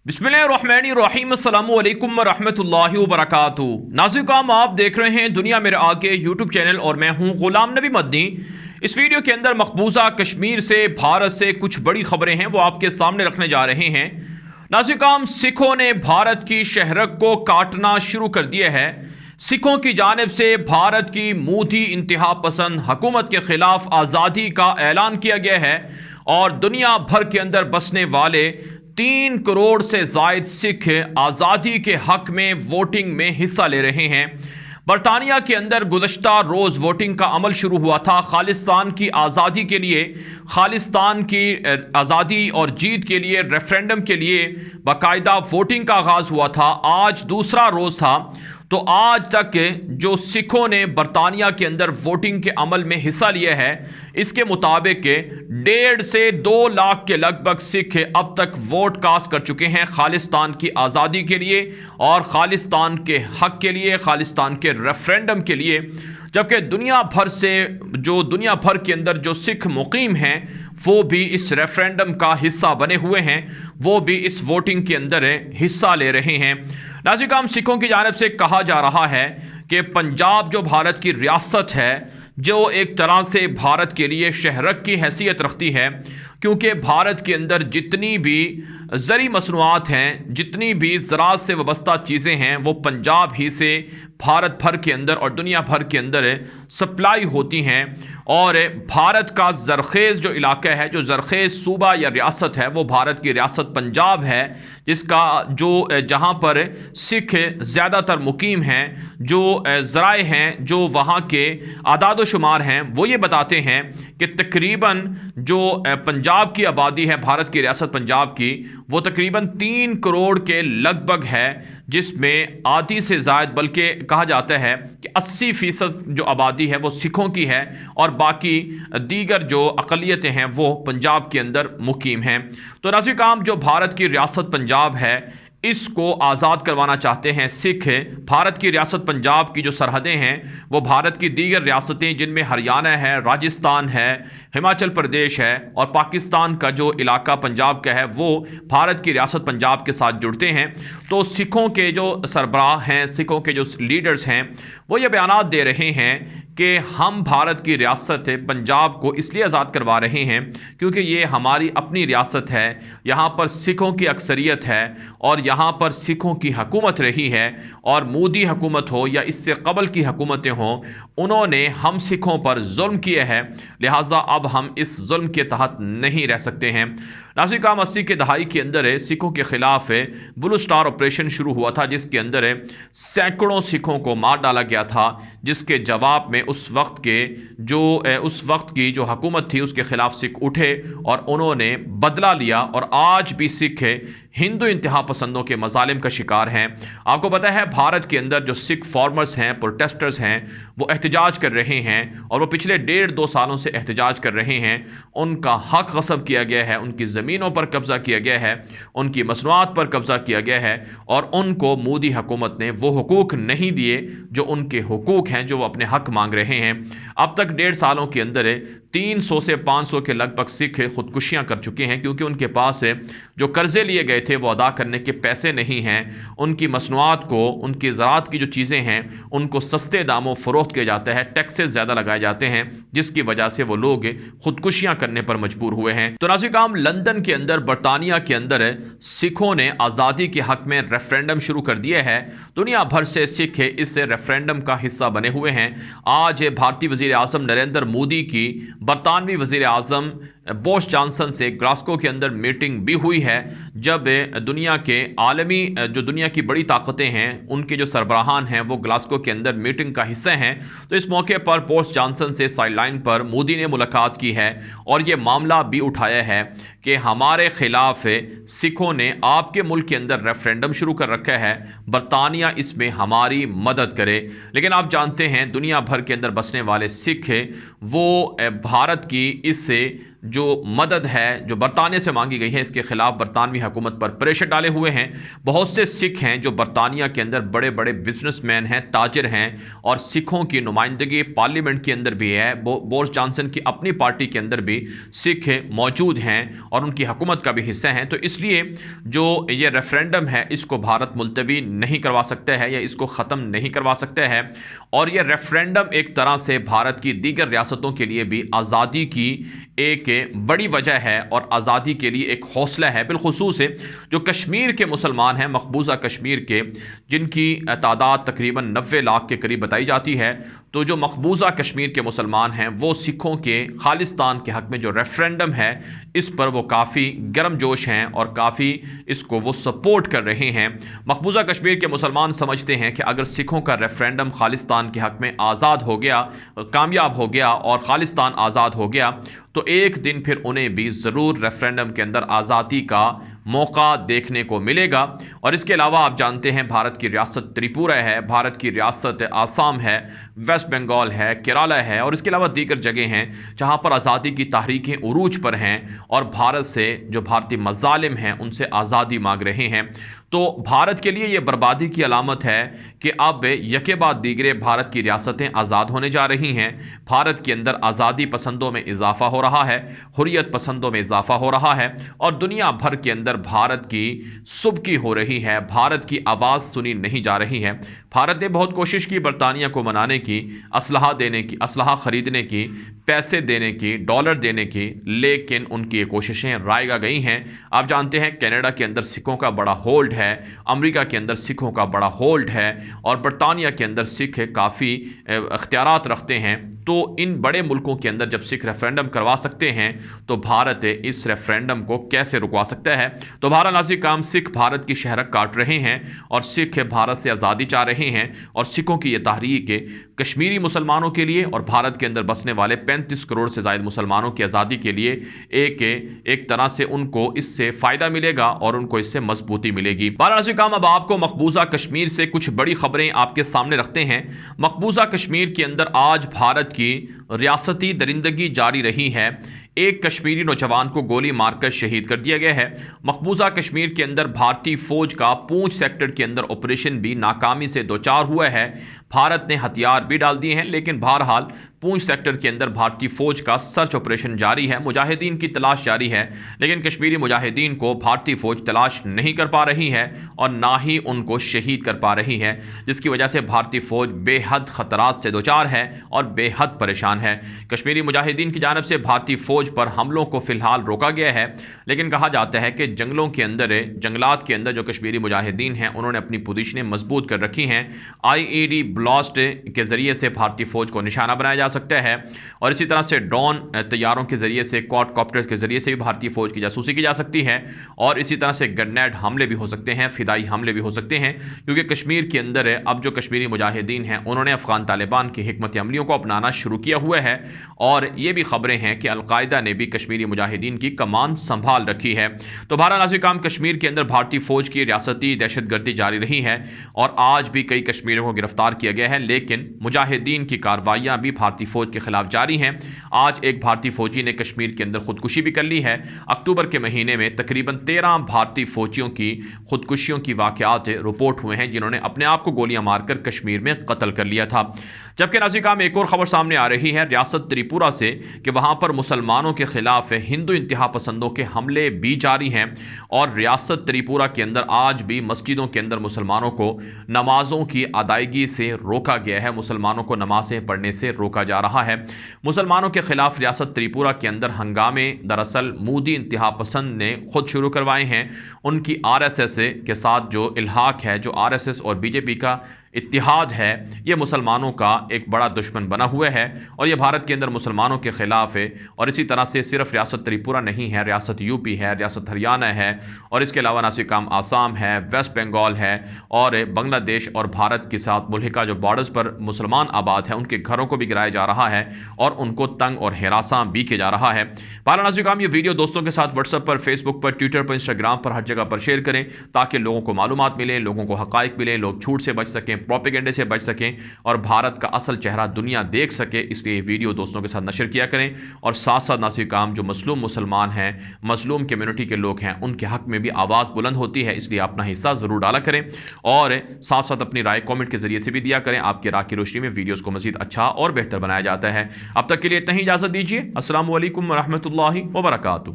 बिस्मिल्लाहिर्रहमानिर्रहीम अस्सलामु अलैकुम रहमतुल्लाहि व बरकातुहू। नाज़रीन, आप देख रहे हैं दुनिया मेरे आगे यूट्यूब चैनल और मैं हूं गुलाम नबी मदनी। इस वीडियो के अंदर मकबूजा कश्मीर से भारत से कुछ बड़ी खबरें हैं वो आपके सामने रखने जा रहे हैं। नाज़रीन, सिखों ने भारत की शहरक को काटना शुरू कर दिया है। सिखों की जानिब से भारत की मोदी इंतहा पसंद हुकूमत के खिलाफ आज़ादी का ऐलान किया गया है और दुनिया भर के अंदर बसने वाले 3 करोड़ से जायद सिख आज़ादी के हक में वोटिंग में हिस्सा ले रहे हैं। बरतानिया के अंदर गुज़श्ता रोज़ वोटिंग का अमल शुरू हुआ था। खालिस्तान की आज़ादी के लिए, खालिस्तान की आज़ादी और जीत के लिए, रेफरेंडम के लिए बाकायदा वोटिंग का आगाज़ हुआ था। आज दूसरा रोज़ था। तो आज तक जो सिखों ने बरतानिया के अंदर वोटिंग के अमल में हिस्सा लिया है, इसके मुताबिक 1.5 से 2 लाख के लगभग सिख अब तक वोट कास्ट कर चुके हैं खालिस्तान की आज़ादी के लिए और खालिस्तान के हक के लिए, खालिस्तान के रेफरेंडम के लिए। जबकि दुनिया भर के अंदर जो सिख मुकीम हैं वो भी इस रेफरेंडम का हिस्सा बने हुए हैं, वो भी इस वोटिंग के अंदर हिस्सा ले रहे हैं। नाज़रीन, सिखों की जानिब से कहा जा रहा है कि पंजाब जो भारत की रियासत है, जो एक तरह से भारत के लिए शहरक की हैसियत रखती है, क्योंकि भारत के अंदर जितनी भी ज़री मसनूआत हैं, जितनी भी ज़राअत से वाबस्ता चीज़ें हैं, वो पंजाब ही से भारत भर के अंदर और दुनिया भर के अंदर सप्लाई होती हैं। और भारत का ज़रखेज़ जो इलाका है, जो ज़रखेज़ सूबा या रियासत है, वो भारत की रियासत पंजाब है, जिसका जहाँ पर सिख ज़्यादातर मुकीम हैं। जो ज़राए हैं, जो वहाँ के आदाद व शुमार हैं, वो ये बताते हैं कि तकरीबन जो पंजाब की आबादी है, भारत की रियासत पंजाब की, वो तकरीबन 3 करोड़ के लगभग है, जिसमें आधी से ज़ायद, बल्कि कहा जाता है कि 80% जो आबादी है वो सिखों की है और बाकी दीगर जो अक़लियतें हैं वो पंजाब के अंदर मुकीम हैं। तो नाज़रीन, जो भारत की रियासत पंजाब है, इसको आज़ाद करवाना चाहते हैं सिख। भारत की रियासत पंजाब की जो सरहदें हैं वो भारत की दीगर रियासतें, जिनमें हरियाणा है, राजस्थान है, हिमाचल प्रदेश है और पाकिस्तान का जो इलाका पंजाब का है, वो भारत की रियासत पंजाब के साथ जुड़ते हैं। तो सिखों के जो सरबराह हैं, सिखों के जो लीडर्स हैं, वो ये बयानात दे रहे हैं कि हम भारत की रियासत पंजाब को इसलिए आज़ाद करवा रहे हैं क्योंकि ये हमारी अपनी रियासत है, यहाँ पर सिखों की अक्सरियत है और यहाँ पर सिखों की हुकूमत रही है। और मोदी हुकूमत हो या इससे कबल की हुकूमतें हों, उन्होंने हम सिखों पर जुल्म किए हैं, लिहाजा अब हम इस जुल्म के तहत नहीं रह सकते हैं। नाज़रीन, 80 के दहाई के अंदर सिखों के ख़िलाफ़ ब्लू स्टार ऑपरेशन शुरू हुआ था, जिसके अंदर सैकड़ों सिखों को मार डाला गया था, जिसके जवाब में उस वक्त की जो हुकूमत थी उसके ख़िलाफ़ सिख उठे और उन्होंने बदला लिया। और आज भी सिख हिंदू इंतहा पसंदों के मजालिम का शिकार हैं। आपको पता है, भारत के अंदर जो सिख फार्मर्स हैं, प्रोटेस्टर्स हैं, वो एहतजाज कर रहे हैं और वो पिछले 1.5-2 सालों से एहतजाज कर रहे हैं। उनका हक गस्ब किया गया है, उनकी ज़मीनों पर कब्ज़ा किया गया है, उनकी मसनूआत पर कब्ज़ा किया गया है और उनको मोदी हुकूमत ने वो हुकूक नहीं दिए जो उनके हुकूक हैं, जो वो अपने हक मांग रहे हैं। अब तक 1.5 सालों के अंदर 300 से 500 के लगभग सिख खुदकुशियाँ कर चुके हैं, क्योंकि उनके पास जो कर्ज़े लिए गए थे वो अदा करने के पैसे नहीं हैं। उनकी मसनूआत को, उनकी ज़राअत की जो चीज़ें हैं, उनको सस्ते दामों फ़रोख्त किया जाता है, टैक्सेस ज़्यादा लगाए जाते हैं, जिसकी वजह से वो लोग खुदकुशियाँ करने पर मजबूर हुए हैं। तो नाज़रीन, लंदन के अंदर, बरतानिया के अंदर सिखों ने आज़ादी के हक़ में रेफरेंडम शुरू कर दिया है। दुनिया भर से सिख इस रेफरेंडम का हिस्सा बने हुए हैं। आज भारतीय वज़ीर आज़म नरेंद्र मोदी की बरतानवी वज़ीर आज़म बोरिस जॉनसन से ग्लासगो के अंदर मीटिंग भी हुई है, जब दुनिया की बड़ी ताकतें हैं, उनके जो सरबराहान हैं, वो ग्लासगो के अंदर मीटिंग का हिस्सा हैं। तो इस मौके पर बोरिस जॉनसन से साइडलाइन पर मोदी ने मुलाकात की है और ये मामला भी उठाया है कि हमारे ख़िलाफ़ सिखों ने आपके मुल्क के अंदर रेफरेंडम शुरू कर रखा है, बरतानिया इसमें हमारी मदद करे। लेकिन आप जानते हैं, दुनिया भर के अंदर बसने वाले सिख वो भारत की इस जो मदद है जो बरतानिया से मांगी गई है, इसके खिलाफ बरतानवी हुकूमत पर प्रेशर डाले हुए हैं। बहुत से सिख हैं जो बरतानिया के अंदर बड़े बड़े बिजनेसमैन हैं, ताजिर हैं, और सिखों की नुमाइंदगी पार्लियामेंट के अंदर भी है। बोरिस जॉनसन की अपनी पार्टी के अंदर भी सिख मौजूद हैं और उनकी हुकूमत का भी हिस्सा हैं। तो इसलिए जो ये रेफरेंडम है इसको भारत मुलतवी नहीं करवा सकता है या इसको ख़त्म नहीं करवा सकता है। और यह रेफरेंडम एक तरह से भारत की दीगर रियासतों के लिए भी आज़ादी की एक बड़ी वजह है और आज़ादी के लिए एक हौसला है। बिलखुसूस जो कश्मीर के मुसलमान हैं, मकबूजा कश्मीर के, जिनकी तादाद तकरीबन 90 लाख के करीब बताई जाती है, तो जो मकबूजा कश्मीर के मुसलमान हैं वो सिखों के खालिस्तान के हक़ में जो रेफरेंडम है इस पर वो काफ़ी गर्मजोश हैं और काफ़ी इसको वो सपोर्ट कर रहे हैं। मकबूजा कश्मीर के मुसलमान समझते हैं कि अगर सिखों का रेफरेंडम खालिस्तान के हक़ में आज़ाद हो गया, कामयाब हो गया और खालिस्तान आज़ाद हो गया, तो एक दिन फिर उन्हें भी ज़रूर रेफरेंडम के अंदर आज़ादी का मौका देखने को मिलेगा। और इसके अलावा आप जानते हैं भारत की रियासत त्रिपुरा है, भारत की रियासत आसाम है, वेस्ट बंगाल है, केरला है और इसके अलावा दीगर जगह हैं जहां पर आज़ादी की तहरीकें उरूज पर हैं और भारत से जो भारतीय मज़ालिम हैं उनसे आज़ादी मांग रहे हैं। तो भारत के लिए ये बर्बादी की अलामत है कि अब यके बाद दीगरे भारत की रियासतें आज़ाद होने जा रही हैं। भारत के अंदर आज़ादी पसंदों में इजाफ़ा हो रहा है, हुर्रियत पसंदों में इजाफ़ा हो रहा है और दुनिया भर के अंदर भारत की सुबकी हो रही है, भारत की आवाज़ सुनी नहीं जा रही है। भारत ने बहुत कोशिश की बरतानिया को मनाने की, असलहा देने की, असलहा ख़रीदने की, पैसे देने की, डॉलर देने की, लेकिन उनकी ये कोशिशें रायगा गई हैं। आप जानते हैं कनाडा के अंदर सिखों का बड़ा होल्ड है, अमेरिका के अंदर सिखों का बड़ा होल्ड है और बरतानिया के अंदर सिख काफ़ी इख्तियारात रखते हैं। तो इन बड़े मुल्कों के अंदर जब सिख रेफरेंडम करवा सकते हैं तो भारत इस रेफरेंडम को कैसे रुकवा सकता है। तो भारत नाज़िक काम सिख भारत की शहरक काट रहे हैं और सिख भारत से आज़ादी चाह रहे हैं और सिखों की ये तहरीक कश्मीरी मुसलमानों के लिए और भारत के अंदर बसने वाले 35 करोड़ से ज़ायद मुसलमानों की आज़ादी के लिए एक तरह से उनको इससे फ़ायदा मिलेगा और उनको इससे मजबूती मिलेगी। भारत काम अब आपको मकबूजा कश्मीर से कुछ बड़ी खबरें आपके सामने रखते हैं। मकबूजा कश्मीर के अंदर आज भारत की रियासती दरिंदगी जारी रही है। एक कश्मीरी नौजवान को गोली मारकर शहीद कर दिया गया है। मकबूजा कश्मीर के अंदर भारतीय फौज का पूंछ सेक्टर के अंदर ऑपरेशन भी नाकामी से दो चार हुआ है। भारत ने हथियार भी डाल दिए हैं, लेकिन बहरहाल पूंछ सेक्टर के अंदर भारतीय फौज का सर्च ऑपरेशन जारी है, मुजाहिदीन की तलाश जारी है, लेकिन कश्मीरी मुजाहिदीन को भारतीय फौज तलाश नहीं कर पा रही है और ना ही उनको शहीद कर पा रही है, जिसकी वजह से भारतीय फौज बेहद खतरात से दो चार है और बेहद परेशान है। कश्मीरी मुजाहिदीन की जानब से भारतीय फौज पर हमलों को फिलहाल रोका गया है, लेकिन कहा जाता है कि जंगलों के अंदर, जंगलात के अंदर जो कश्मीरी मुजाहिदीन हैं उन्होंने अपनी पोजीशनें मजबूत कर रखी हैं। IED ब्लास्ट के ज़रिए से भारतीय फ़ौज को निशाना बनाया जा सकता है और इसी तरह से ड्रोन तैयारों के ज़रिए से, क्वाडकॉप्टर के ज़रिए से भी भारतीय फ़ौज की जासूसी की जा सकती है और इसी तरह से ग्रेनेड हमले भी हो सकते हैं, फ़िदाई हमले भी हो सकते हैं, क्योंकि कश्मीर के अंदर अब जो कश्मीरी मुजाहिदीन हैं उन्होंने अफ़गान तालिबान की हिकमत अमलियों को अपनाना शुरू किया हुआ है और ये भी खबरें हैं कि अलकायदा ने भी कश्मीरी मुजाहिदीन की कमान संभाल रखी है। तो भारत नाज़िक काम कश्मीर के अंदर भारतीय फ़ौज की रियासती दहशतगर्दी जारी रही है और आज भी कई कश्मीरियों को गिरफ्तार किया गया है, लेकिन मुजाहिदीन की कार्रवाइयाँ भी भारतीय फ़ौज के खिलाफ जारी हैं। आज एक भारतीय फ़ौजी ने कश्मीर के अंदर खुदकुशी भी कर ली है। अक्टूबर के महीने में तकरीबन 13 भारतीय फ़ौजियों की खुदकुशियों की वाक़यात रिपोर्ट हुए हैं जिन्होंने अपने आप को गोलियां मारकर कश्मीर में कत्ल कर लिया था। जबकि नाज़िक में एक और ख़बर सामने आ रही है रियासत त्रिपुरा से कि वहाँ पर मुसलमानों के खिलाफ हिंदू इंतहा पसंदों के हमले भी जारी हैं और रियासत त्रिपुरा के अंदर आज भी मस्जिदों के अंदर मुसलमानों को नमाज़ों की अदायगी से रोका गया है, मुसलमानों को नमाज़ें पढ़ने से रोका जा रहा है। मुसलमानों के खिलाफ रियासत त्रिपुरा के अंदर हंगामे दरअसल मोदी इंतहा पसंद ने खुद शुरू करवाए हैं। उनकी RSS के साथ जो इल्हाक है, जो RSS और BJP का इत्तिहाद है, ये मुसलमानों का एक बड़ा दुश्मन बना हुआ है और ये भारत के अंदर मुसलमानों के ख़िलाफ़ है। और इसी तरह से सिर्फ रियासत त्रिपुरा नहीं है, रियासत UP है, रियासत हरियाणा है और इसके अलावा नाज़िक काम आसाम है, वेस्ट बंगाल है और बांग्लादेश और भारत के साथ मुल्हिका जो बॉर्डर्स पर मुसलमान आबाद हैं उनके घरों को भी गिराया जा रहा है और उनको तंग और हिरासा भी किया जा रहा है। भारत नाज़िक काम ये वीडियो दोस्तों के साथ व्हाट्सएप पर, फेसबुक पर, ट्विटर पर, इंस्टाग्राम पर, हर जगह पर शेयर करें ताकि लोगों को मालूमात मिले, लोगों को हक़ाइक़ मिले, लोग झूठ से बच सकें, प्रोपेगेंडे से बच सकें और भारत का असल चेहरा दुनिया देख सके, इसलिए वीडियो दोस्तों के साथ नशर किया करें। और साथ साथ नासिर काम जो मजलूम मुसलमान हैं, मजलूम कम्युनिटी के लोग हैं, उनके हक में भी आवाज़ बुलंद होती है, इसलिए अपना हिस्सा ज़रूर डाला करें और साथ साथ अपनी राय कमेंट के जरिए से भी दिया करें। आपकी राय की रोशनी में वीडियोस को मजीद अच्छा और बेहतर बनाया जाता है। अब तक के लिए इतना ही, इजाज़त दीजिए। अस्सलामु अलैकुम व रहमतुल्लाहि व बरकातुहू।